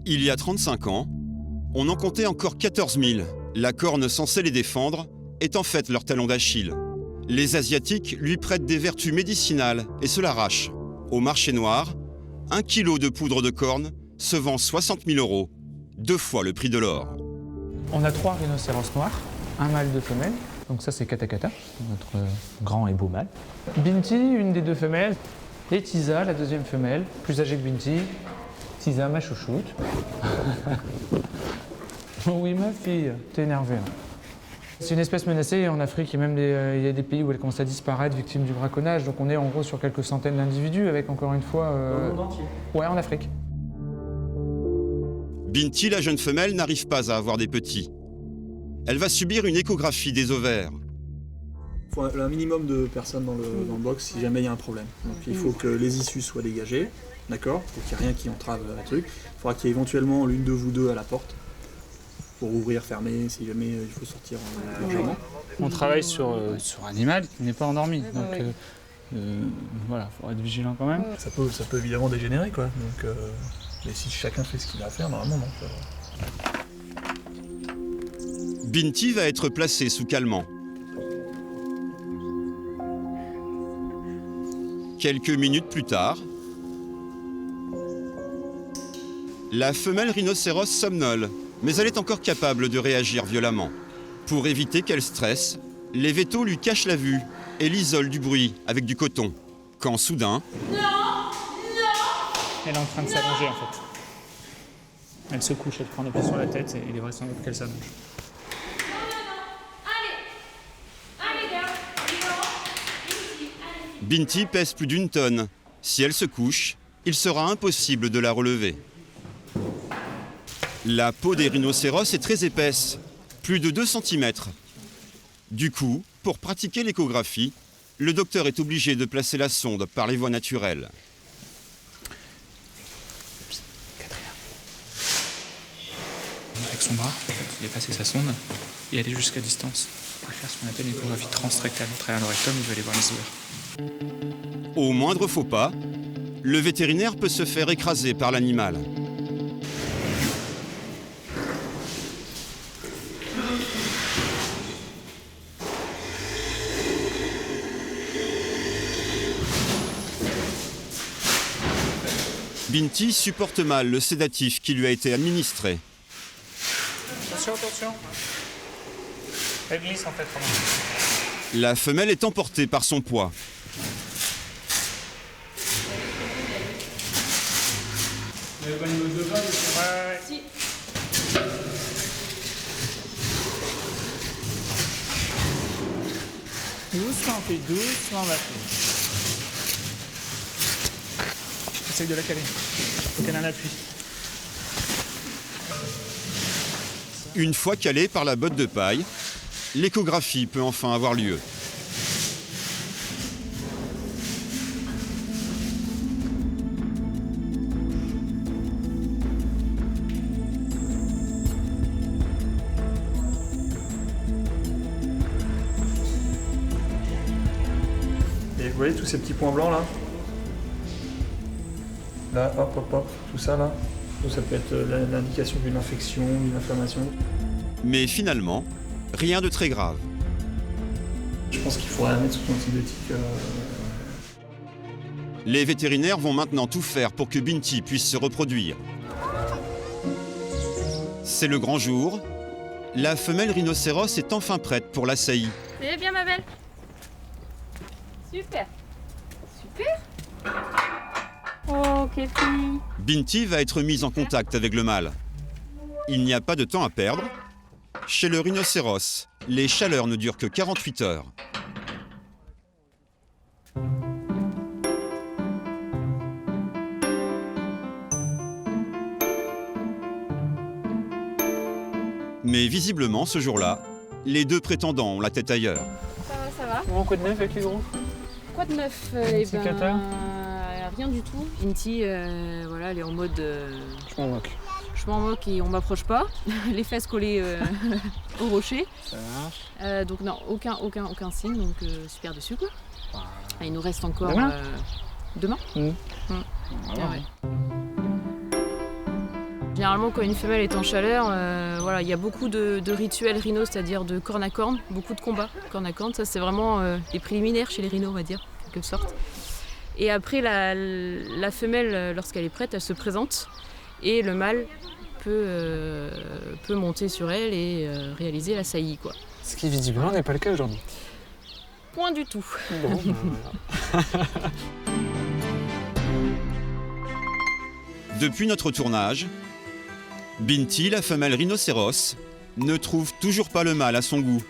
Il y a 35 ans, on en comptait encore 14 000. La corne censée les défendre est en fait leur talon d'Achille. Les Asiatiques lui prêtent des vertus médicinales et se l'arrachent. Au marché noir, 1 kilo de poudre de corne se vend 60 000 €, 2 fois le prix de l'or. On a 3 rhinocéros noirs, un mâle, 2 femelles. Donc ça c'est Katakata, notre grand et beau mâle. Binti, une des 2 femelles. Et Tisa, la 2e femelle, plus âgée que Binti. Tisa, ma chouchoute. Oh oui, ma fille, t'es énervée. Hein. C'est une espèce menacée en Afrique, il y a même il y a des pays où elle commence à disparaître, victime du braconnage. Donc on est en gros sur quelques centaines d'individus avec encore une fois... Dans le monde entier. Ouais, en Afrique. Binti, la jeune femelle, n'arrive pas à avoir des petits. Elle va subir une échographie des ovaires. Il faut un minimum de personnes dans le box si jamais il y a un problème. Donc il faut que les issues soient dégagées, d'accord? Il faut qu'il n'y ait rien qui entrave le truc. Il faudra qu'il y ait éventuellement l'une de vous deux à la porte pour ouvrir, fermer, si jamais il faut sortir largement. On travaille sur un animal qui n'est pas endormi. Donc voilà, il faut être vigilant quand même. Ça peut évidemment dégénérer, quoi. Donc, mais si chacun fait ce qu'il a à faire, normalement, non. Binti va être placée sous calmant. Quelques minutes plus tard, la femelle rhinocéros somnole, mais elle est encore capable de réagir violemment. Pour éviter qu'elle stresse, les vétos lui cachent la vue et l'isolent du bruit avec du coton. Quand soudain... Elle est en train de s'allonger en fait. Elle se couche, elle prend le pied sur la tête et il est vrai sans doute qu'elle s'allonge. Binti pèse plus d'1 tonne. Si elle se couche, il sera impossible de la relever. La peau des rhinocéros est très épaisse, plus de 2 cm. Du coup, pour pratiquer l'échographie, le docteur est obligé de placer la sonde par les voies naturelles. Avec son bras, il a passé sa sonde et aller jusqu'à distance. Il va faire ce qu'on appelle une échographie transrectale. À travers le rectum, il va aller voir les ovaires. Au moindre faux pas, le vétérinaire peut se faire écraser par l'animal. Binti supporte mal le sédatif qui lui a été administré. Attention, attention. Elle glisse en fait. La femelle est emportée par son poids. Vous n'avez pas une mode de balle? Ouais. Si. Doucement, fille, doucement, ma fille. Essaye de la caler. Faut qu'elle ait un appui. Une fois calée par la botte de paille, l'échographie peut enfin avoir lieu. Et vous voyez tous ces petits points blancs là? Là, hop, hop, hop, tout ça là. Donc, ça peut être l'indication d'une infection, d'une inflammation. Mais finalement, rien de très grave. Je pense qu'il faudrait la mettre sous antibiotique. Les vétérinaires vont maintenant tout faire pour que Binti puisse se reproduire. C'est le grand jour. La femelle rhinocéros est enfin prête pour la saillie. C'est bien ma belle. Super. Super. Oh, quelle fille. Binti va être mise en contact avec le mâle. Il n'y a pas de temps à perdre. Chez le rhinocéros, les chaleurs ne durent que 48 heures. Mais visiblement, ce jour-là, les 2 prétendants ont la tête ailleurs. Ça va. Bon, quoi de neuf avec les gros? Quoi de neuf? C'est Qatar Rien du tout. Binti, voilà, elle est en mode... Je m'en moque. Je m'en moque et on m'approche pas. Les fesses collées au rocher. Ça marche. Donc non, aucun signe, donc super dessus quoi. Voilà. Ah, il nous reste encore... Demain demain. Voilà. Ouais. Généralement, quand une femelle est en chaleur, voilà, il y a beaucoup de rituels rhinos, c'est-à-dire de corne à corne, beaucoup de combats corne à corne. Ça, c'est vraiment les préliminaires chez les rhinos, on va dire, en quelque sorte. Et après, la femelle, lorsqu'elle est prête, elle se présente et le mâle peut monter sur elle et réaliser la saillie, quoi. Ce qui visiblement n'est pas le cas aujourd'hui. Point du tout. Bon, voilà. Depuis notre tournage, Binti, la femelle rhinocéros, ne trouve toujours pas le mâle à son goût.